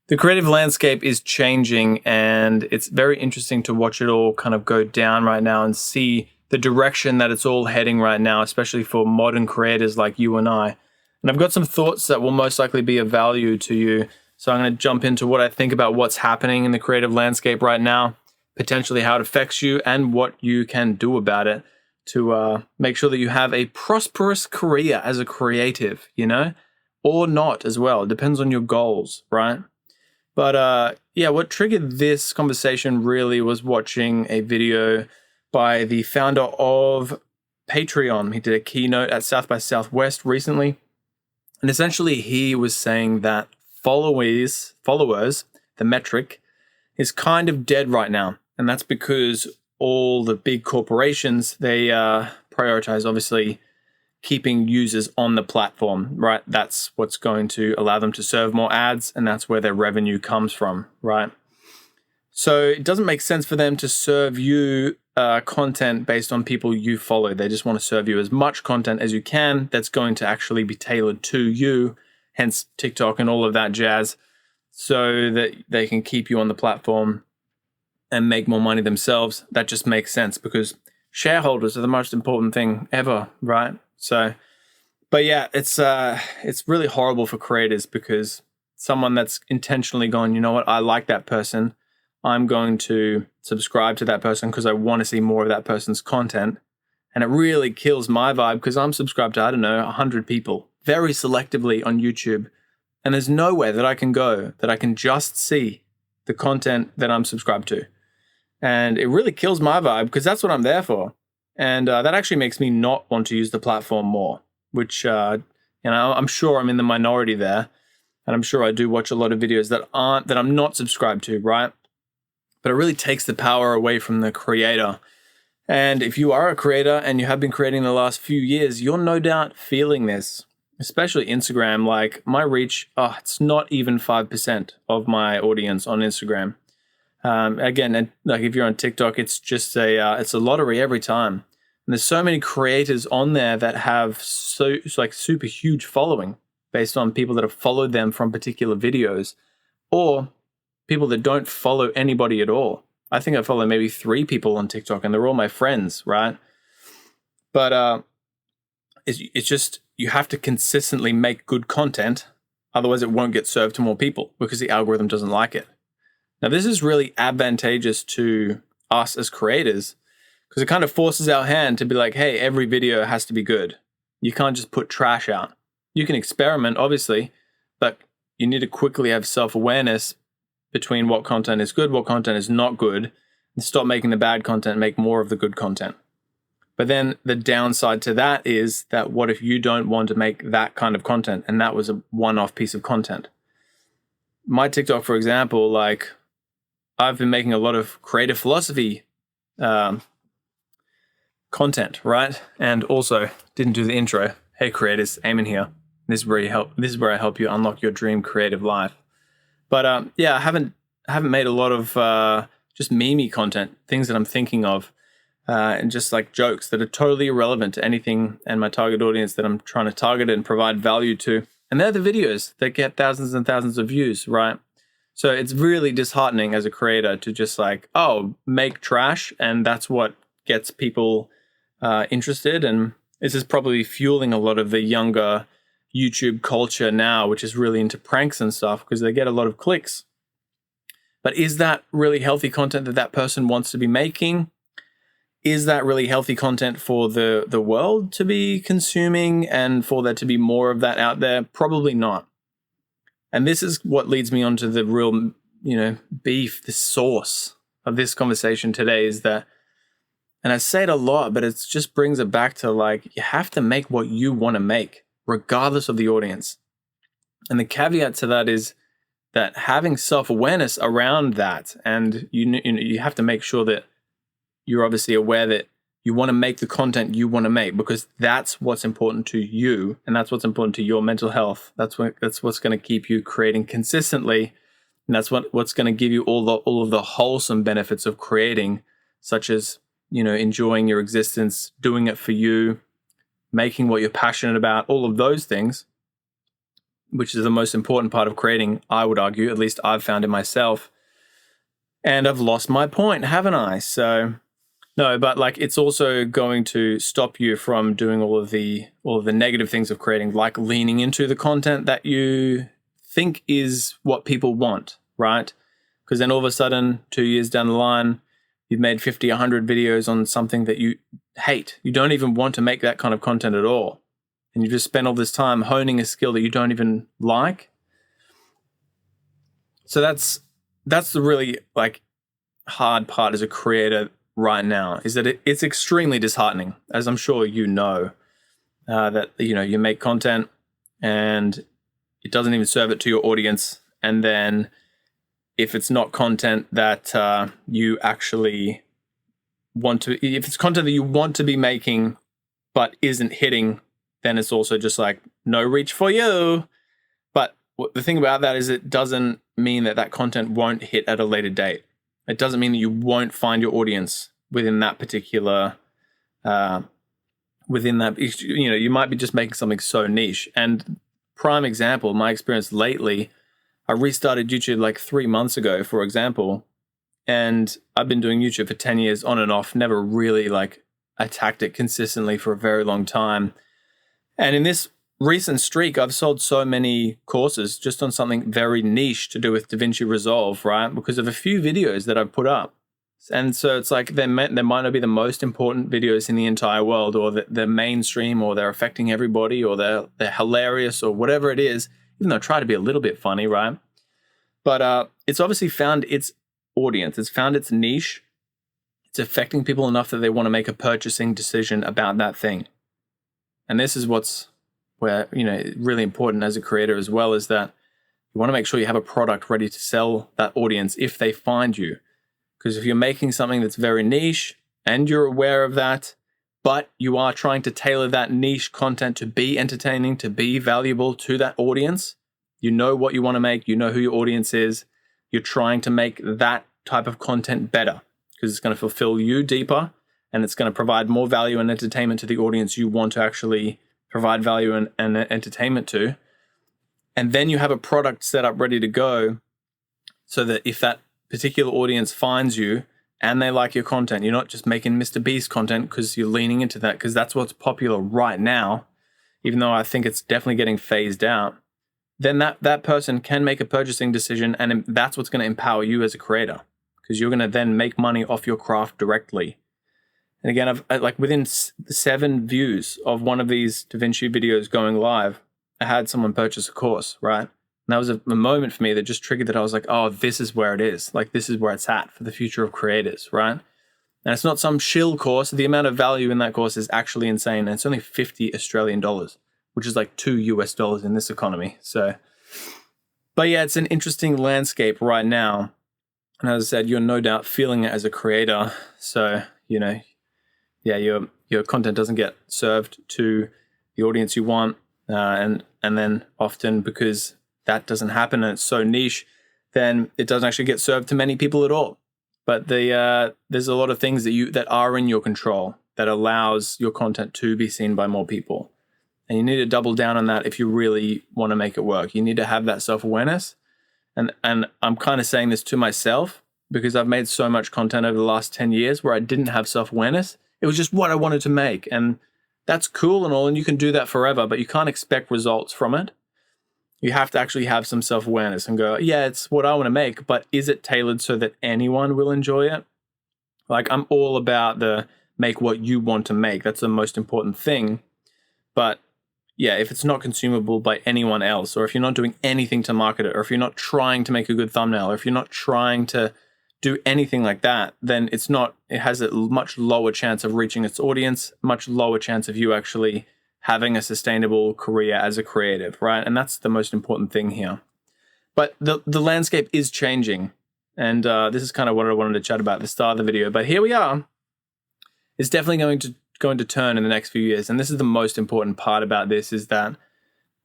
The creative landscape is changing, and it's very interesting to watch it all kind of go down right now and see the direction that it's all heading right now, especially for modern creators like you and I. And I've got some thoughts that will most likely be of value to you. So I'm going to jump into what I think about what's happening in the creative landscape right now, potentially how it affects you, and what you can do about it to make sure that you have a prosperous career as a creative, or not as well. It depends on your goals, right? But what triggered this conversation really was watching a video by the founder of Patreon. He did a keynote at South by Southwest recently. And essentially he was saying that followers, the metric, is kind of dead right now. And that's because all the big corporations, they prioritize, obviously, keeping users on the platform, right? That's what's going to allow them to serve more ads, and that's where their revenue comes from, right? So it doesn't make sense for them to serve you content based on people you follow. They just want to serve you as much content as you can that's going to actually be tailored to you, hence TikTok and all of that jazz, so that they can keep you on the platform and make more money themselves. That just makes sense because shareholders are the most important thing ever, right? So, but yeah, it's really horrible for creators because someone that's intentionally gone, you know what, I like that person, I'm going to subscribe to that person because I want to see more of that person's content. And it really kills my vibe because I'm subscribed to, 100 people very selectively on YouTube. And there's nowhere that I can go that I can just see the content that I'm subscribed to. And it really kills my vibe because that's what I'm there for. And that actually makes me not want to use the platform more, which, I'm sure I'm in the minority there. And I'm sure I do watch a lot of videos that I'm not subscribed to, right? But it really takes the power away from the creator. And if you are a creator and you have been creating the last few years, you're no doubt feeling this, especially Instagram. Like my reach, it's not even 5% of my audience on Instagram. Again, like if you're on TikTok, it's just it's a lottery every time. And there's so many creators on there that have super huge following based on people that have followed them from particular videos, or people that don't follow anybody at all. I think I follow maybe 3 people on TikTok and they're all my friends, right? But it's just, you have to consistently make good content. Otherwise it won't get served to more people because the algorithm doesn't like it. Now, this is really advantageous to us as creators because it kind of forces our hand to be like, hey, every video has to be good. You can't just put trash out. You can experiment, obviously, but you need to quickly have self-awareness between what content is good, what content is not good, and stop making the bad content, make more of the good content. But then the downside to that is that what if you don't want to make that kind of content and that was a one-off piece of content? My TikTok, for example, like, I've been making a lot of creative philosophy content, right? And also didn't do the intro. Hey creators, Aimon here. This is where I help you unlock your dream creative life. But I haven't made a lot of just meme content, things that I'm thinking of, and just like jokes that are totally irrelevant to anything and my target audience that I'm trying to target and provide value to. And they're the videos that get thousands and thousands of views, right? So it's really disheartening as a creator to just make trash, and that's what gets people interested. And this is probably fueling a lot of the younger YouTube culture now, which is really into pranks and stuff because they get a lot of clicks. But is that really healthy content that person wants to be making? Is that really healthy content for the world to be consuming and for there to be more of that out there? Probably not. And this is what leads me on to the real, beef, the source of this conversation today is that, and I say it a lot, but it just brings it back to you have to make what you want to make, regardless of the audience. And the caveat to that is that having self-awareness around that, and you have to make sure that you're obviously aware that you want to make the content you want to make because that's what's important to you and that's what's important to your mental health. That's what's going to keep you creating consistently, and that's what's going to give you all of the wholesome benefits of creating, such as enjoying your existence, doing it for you, making what you're passionate about, all of those things. which is the most important part of creating, I would argue, at least I've found it myself. And I've lost my point, haven't I? So no, but like it's also going to stop you from doing all of the negative things of creating, like leaning into the content that you think is what people want, right? Because then all of a sudden, 2 years down the line, you've made 50, 100 videos on something that you hate. You don't even want to make that kind of content at all. And you just spend all this time honing a skill that you don't even like. So that's the really like hard part as a creator right now, is that it's extremely disheartening, as I'm sure you know, that you make content and it doesn't even serve it to your audience. And then if it's not content that you actually want to, if it's content that you want to be making but isn't hitting, then it's also just like no reach for you. But the thing about that is it doesn't mean that content won't hit at a later date. It doesn't mean that you won't find your audience within that particular, you might be just making something so niche. And prime example, my experience lately, I restarted YouTube like 3 months ago, for example, and I've been doing YouTube for 10 years on and off, never really like attacked it consistently for a very long time. And in this recent streak, I've sold so many courses just on something very niche to do with DaVinci Resolve, right? Because of a few videos that I've put up. And so it's like they might not be the most important videos in the entire world, or they're mainstream, or they're affecting everybody, or they're hilarious, or whatever it is, even though I try to be a little bit funny, right? But it's obviously found its audience. It's found its niche. It's affecting people enough that they want to make a purchasing decision about that thing. And this is where really important as a creator as well, is that you want to make sure you have a product ready to sell that audience if they find you. Because if you're making something that's very niche and you're aware of that, but you are trying to tailor that niche content to be entertaining, to be valuable to that audience, you know what you want to make, you know who your audience is, you're trying to make that type of content better because it's going to fulfill you deeper and it's going to provide more value and entertainment to the audience you want to actually provide value and entertainment to. And then you have a product set up ready to go so that if that particular audience finds you and they like your content, you're not just making Mr. Beast content because you're leaning into that, because that's what's popular right now, even though I think it's definitely getting phased out, then that person can make a purchasing decision, and that's what's going to empower you as a creator, because you're going to then make money off your craft directly. And again, I've like within 7 views of one of these DaVinci videos going live, I had someone purchase a course, right? And that was a moment for me that just triggered that I was like, oh, this is where it is. Like, this is where it's at for the future of creators, right? And it's not some shill course. The amount of value in that course is actually insane. And it's only 50 Australian dollars, which is like $2 US in this economy. So, but yeah, it's an interesting landscape right now. And as I said, you're no doubt feeling it as a creator. So, your content doesn't get served to the audience you want. And then often, because that doesn't happen and it's so niche, then it doesn't actually get served to many people at all. But there's a lot of things that are in your control that allows your content to be seen by more people. And you need to double down on that if you really want to make it work. You need to have that self-awareness. And I'm kind of saying this to myself because I've made so much content over the last 10 years where I didn't have self-awareness. It was just what I wanted to make. And that's cool and all, and you can do that forever, but you can't expect results from it. You have to actually have some self-awareness and go, yeah, it's what I want to make, but is it tailored so that anyone will enjoy it? Like, I'm all about the make what you want to make. That's the most important thing. But yeah, if it's not consumable by anyone else, or if you're not doing anything to market it, or if you're not trying to make a good thumbnail, or if you're not trying to do anything like that, then it has a much lower chance of reaching its audience, much lower chance of you actually having a sustainable career as a creative, right? And that's the most important thing here. But the landscape is changing. And this is kind of what I wanted to chat about at the start of the video. But here we are. It's definitely going to turn in the next few years. And this is the most important part about this, is that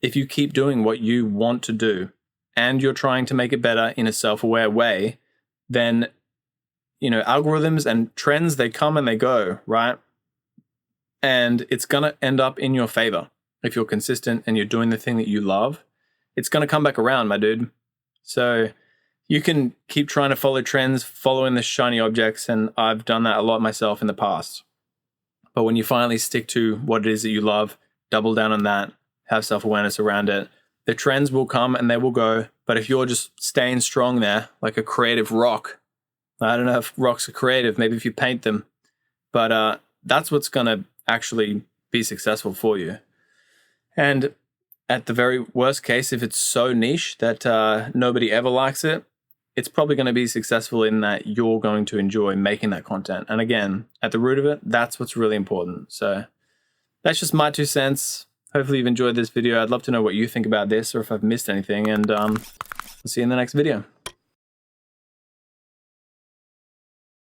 if you keep doing what you want to do and you're trying to make it better in a self-aware way, then, algorithms and trends, they come and they go, right? And it's going to end up in your favor if you're consistent and you're doing the thing that you love. it's going to come back around, my dude. So you can keep trying to follow trends, following the shiny objects, and I've done that a lot myself in the past. But when you finally stick to what it is that you love, double down on that, have self-awareness around it, the trends will come and they will go. But if you're just staying strong there, like a creative rock, I don't know if rocks are creative, maybe if you paint them, but that's what's going to actually be successful for you. And at the very worst case, if it's so niche that nobody ever likes it, it's probably going to be successful in that you're going to enjoy making that content. And again, at the root of it, that's what's really important. So that's just my 2 cents. Hopefully you've enjoyed this video. I'd love to know what you think about this or if I've missed anything. And I'll see you in the next video.